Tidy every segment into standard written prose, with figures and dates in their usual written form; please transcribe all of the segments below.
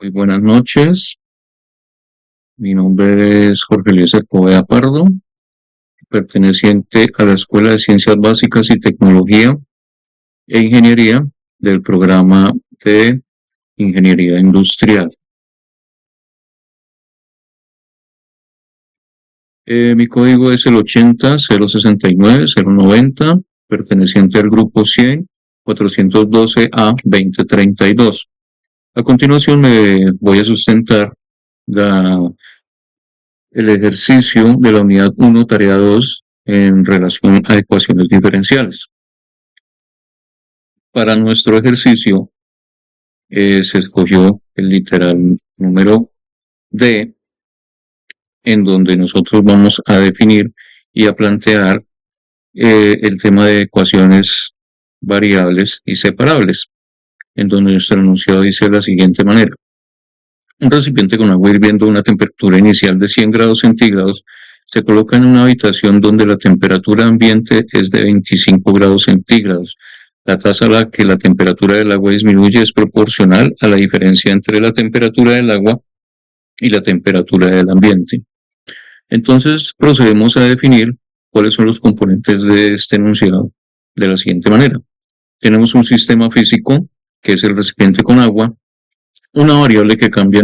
Muy buenas noches, mi nombre es Jorge Luis Poveda Pardo, perteneciente a la Escuela de Ciencias Básicas y Tecnología e Ingeniería del programa de Ingeniería Industrial. Mi código es el 80-069-090, perteneciente al grupo 100 412 a 2032. A continuación me voy a sustentar el ejercicio de la unidad 1, tarea 2, en relación a ecuaciones diferenciales. Para nuestro ejercicio se escogió el literal número D, en donde nosotros vamos a definir y a plantear el tema de ecuaciones variables y separables, en donde nuestro enunciado dice de la siguiente manera. Un recipiente con agua hirviendo a una temperatura inicial de 100 grados centígrados se coloca en una habitación donde la temperatura ambiente es de 25 grados centígrados. La tasa a la que la temperatura del agua disminuye es proporcional a la diferencia entre la temperatura del agua y la temperatura del ambiente. Entonces procedemos a definir cuáles son los componentes de este enunciado de la siguiente manera. Tenemos un sistema físico, que es el recipiente con agua, una variable que cambia,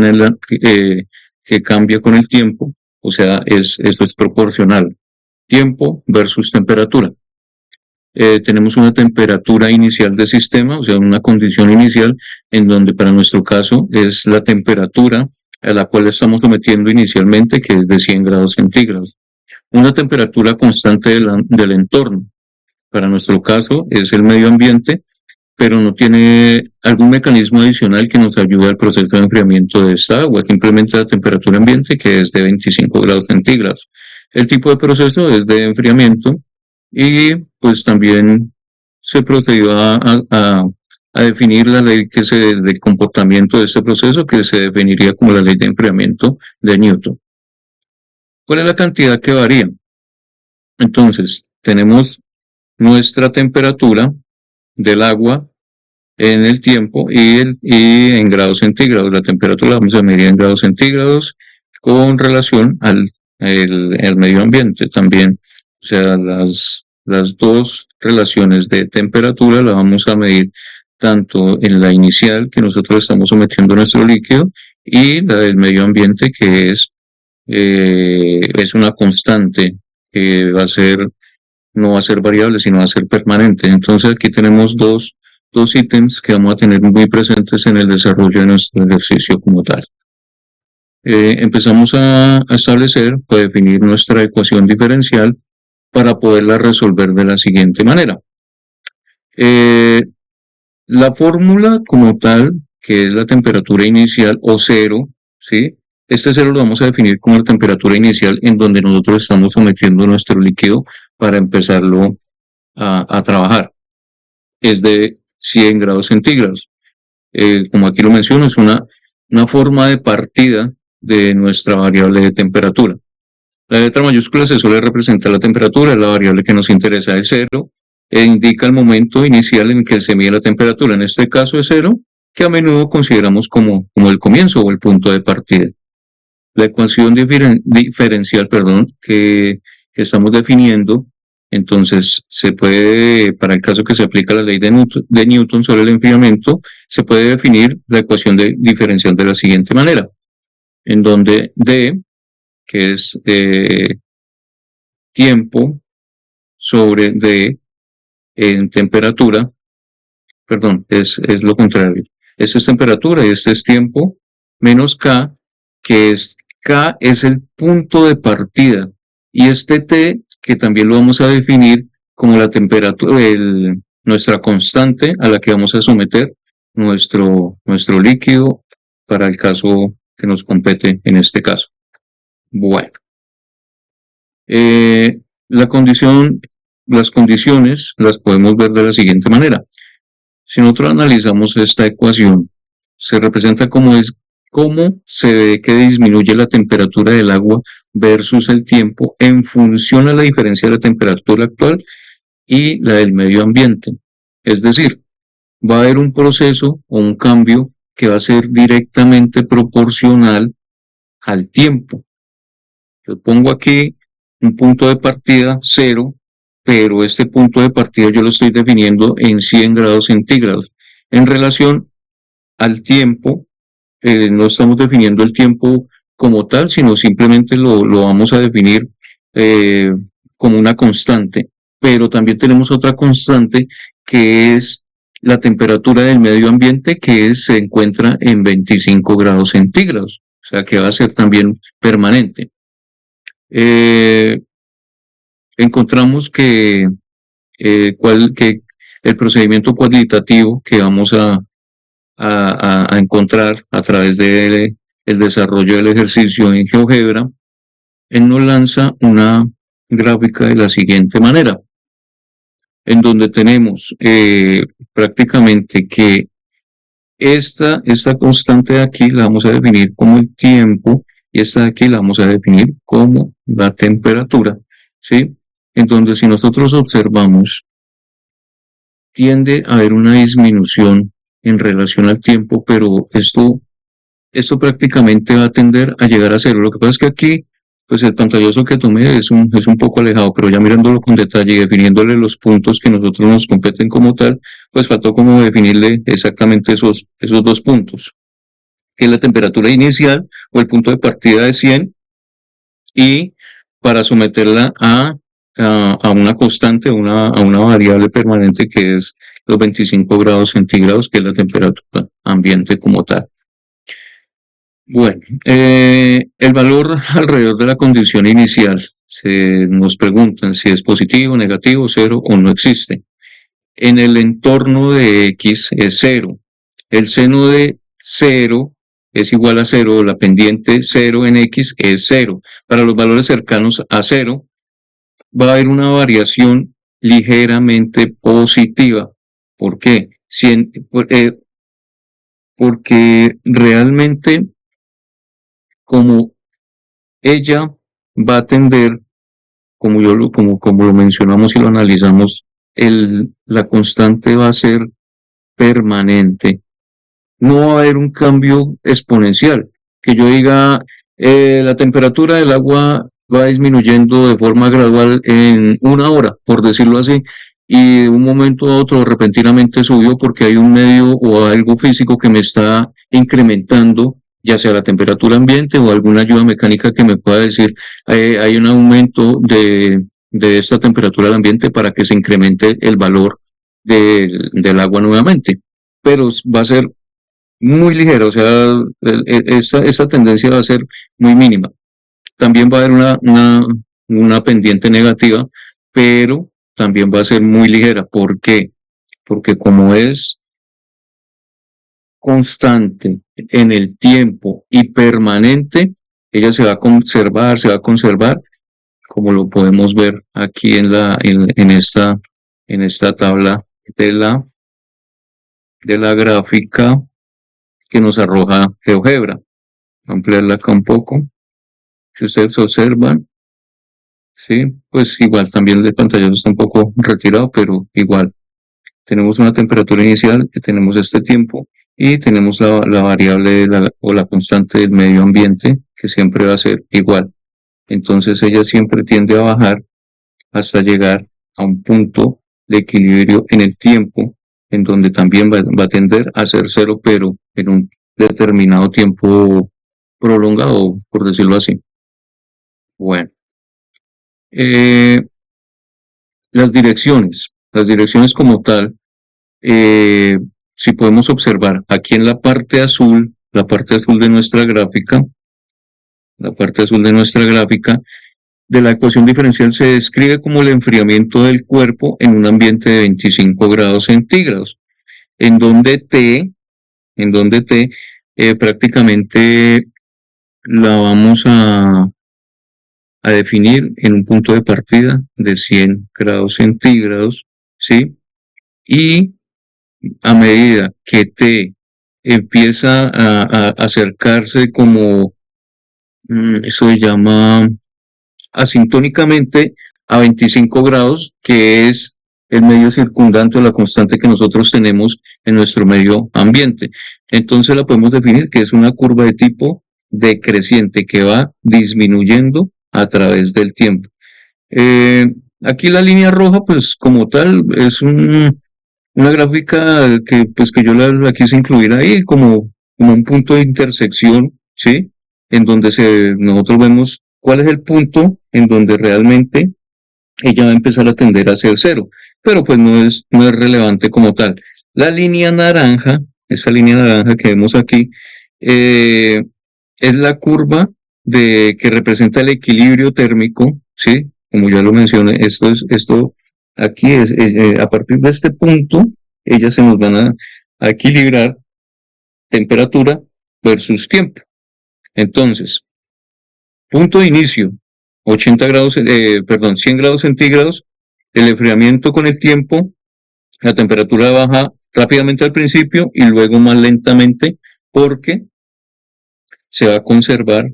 que cambia con el tiempo, o sea, esto es proporcional, tiempo versus temperatura. Tenemos una temperatura inicial del sistema, o sea, una condición inicial, en donde para nuestro caso es la temperatura a la cual estamos sometiendo inicialmente, que es de 100 grados centígrados. Una temperatura constante del entorno, para nuestro caso es el medio ambiente, pero no tiene algún mecanismo adicional que nos ayude al proceso de enfriamiento de esta agua, simplemente la temperatura ambiente, que es de 25 grados centígrados. El tipo de proceso es de enfriamiento y pues también se procedió a definir la ley del comportamiento de este proceso, que se definiría como la ley de enfriamiento de Newton. ¿Cuál es la cantidad que varía? Entonces, tenemos nuestra temperatura del agua en el tiempo y en grados centígrados. La temperatura la vamos a medir en grados centígrados con relación al medio ambiente también. O sea, las dos relaciones de temperatura la vamos a medir tanto en la inicial, que nosotros estamos sometiendo a nuestro líquido, y la del medio ambiente, que es una constante que no va a ser variable, sino va a ser permanente. Entonces aquí tenemos dos ítems que vamos a tener muy presentes en el desarrollo de nuestro ejercicio como tal. Empezamos a establecer, a definir nuestra ecuación diferencial para poderla resolver de la siguiente manera. La fórmula como tal, que es la temperatura inicial o cero, ¿sí? Este cero lo vamos a definir como la temperatura inicial en donde nosotros estamos sometiendo nuestro líquido para empezarlo a trabajar. Es de 100 grados centígrados. Como aquí lo menciono, es una forma de partida de nuestra variable de temperatura. La letra mayúscula se suele representar la temperatura, la variable que nos interesa es cero, e indica el momento inicial en que se mide la temperatura. En este caso es cero, que a menudo consideramos como el comienzo o el punto de partida. La ecuación diferencial, que estamos definiendo, entonces se puede, para el caso que se aplica la ley de Newton sobre el enfriamiento, se puede definir la ecuación diferencial de la siguiente manera, en donde D, que es tiempo sobre D en temperatura, es lo contrario. Esta es temperatura y este es tiempo, menos K, que K es el punto de partida, y este T, que también lo vamos a definir como la temperatura, nuestra constante a la que vamos a someter nuestro líquido para el caso que nos compete en este caso. Bueno, las condiciones las podemos ver de la siguiente manera. Si nosotros analizamos esta ecuación, se representa cómo se ve que disminuye la temperatura del agua versus el tiempo en función a la diferencia de la temperatura actual y la del medio ambiente. Es decir, va a haber un proceso o un cambio que va a ser directamente proporcional al tiempo. Yo pongo aquí un punto de partida 0, pero este punto de partida yo lo estoy definiendo en 100 grados centígrados. En relación al tiempo, no estamos definiendo el tiempo como tal, sino simplemente lo vamos a definir eh, como una constante. Pero también tenemos otra constante que es la temperatura del medio ambiente, que se encuentra en 25 grados centígrados, o sea que va a ser también permanente. Eh, encontramos que el procedimiento cualitativo que vamos a encontrar a través del desarrollo del ejercicio en GeoGebra, él nos lanza una gráfica de la siguiente manera, en donde tenemos prácticamente que esta constante de aquí la vamos a definir como el tiempo y esta de aquí la vamos a definir como la temperatura, ¿sí? En donde si nosotros observamos, tiende a haber una disminución en relación al tiempo, pero esto prácticamente va a tender a llegar a cero. Lo que pasa es que aquí, pues el pantallazo que tomé es un poco alejado, pero ya mirándolo con detalle y definiéndole los puntos que nosotros nos competen como tal, pues faltó como definirle exactamente esos dos puntos, que es la temperatura inicial o el punto de partida de 100 y para someterla a una constante, a una variable permanente que es los 25 grados centígrados, que es la temperatura ambiente como tal. Bueno, el valor alrededor de la condición inicial, se nos preguntan si es positivo, negativo, cero o no existe. En el entorno de X es cero. El seno de cero es igual a cero, la pendiente cero en X es cero. Para los valores cercanos a cero va a haber una variación ligeramente positiva. ¿Por qué? Porque realmente como ella va a tender, como lo mencionamos y lo analizamos, la constante va a ser permanente. No va a haber un cambio exponencial, que yo diga, la temperatura del agua va disminuyendo de forma gradual en una hora, por decirlo así, y de un momento a otro repentinamente subió porque hay un medio o algo físico que me está incrementando, ya sea la temperatura ambiente o alguna ayuda mecánica que me pueda decir, hay un aumento de esta temperatura del ambiente para que se incremente el valor del agua nuevamente. Pero va a ser muy ligera, o sea, esa tendencia va a ser muy mínima. También va a haber una pendiente negativa, pero también va a ser muy ligera. ¿Por qué? Porque como es constante en el tiempo y permanente, ella se va a conservar, como lo podemos ver aquí en esta tabla de la gráfica que nos arroja GeoGebra. Ampliarla acá un poco. Si ustedes observan, sí, pues igual también el pantallazo está un poco retirado, pero igual tenemos una temperatura inicial, que tenemos este tiempo y tenemos la variable o la constante del medio ambiente, que siempre va a ser igual. Entonces ella siempre tiende a bajar hasta llegar a un punto de equilibrio en el tiempo, en donde también va a tender a ser cero, pero en un determinado tiempo prolongado, por decirlo así. Bueno, eh, las direcciones como tal, si podemos observar aquí en la parte azul de nuestra gráfica, la parte azul de nuestra gráfica, de la ecuación diferencial se describe como el enfriamiento del cuerpo en un ambiente de 25 grados centígrados, en donde T prácticamente la vamos a definir en un punto de partida de 100 grados centígrados, ¿sí? Y a medida que T empieza a acercarse como, eso se llama asintónicamente a 25 grados, que es el medio circundante o la constante que nosotros tenemos en nuestro medio ambiente. entonces la podemos definir que es una curva de tipo decreciente que va disminuyendo a través del tiempo. Eh, Aquí la línea roja, pues como tal, es una gráfica que, pues, que yo la quise incluir ahí como un punto de intersección, ¿sí? En donde nosotros vemos cuál es el punto en donde realmente ella va a empezar a tender hacia el cero, pero pues no es relevante como tal. La línea naranja, esa línea naranja que vemos aquí, eh, es la curva que representa el equilibrio térmico, ¿sí? Como ya lo mencioné, esto aquí a partir de este punto, ellas se nos van a equilibrar temperatura versus tiempo. Entonces, punto de inicio, 80 grados, perdón, 100 grados centígrados, el enfriamiento con el tiempo, la temperatura baja rápidamente al principio y luego más lentamente porque se va a conservar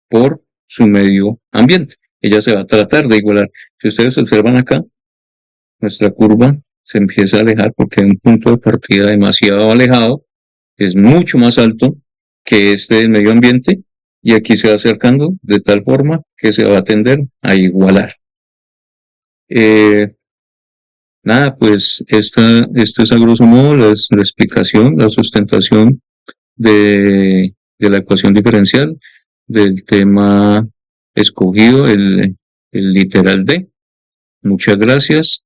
por su medio ambiente. Ella se va a tratar de igualar. Si ustedes observan acá, nuestra curva se empieza a alejar porque hay un punto de partida demasiado alejado, es mucho más alto que este del medio ambiente y aquí se va acercando de tal forma que se va a tender a igualar. Eh, Nada, pues esto es a grosso modo la explicación, la sustentación de la ecuación diferencial del tema escogido, el literal D. Muchas gracias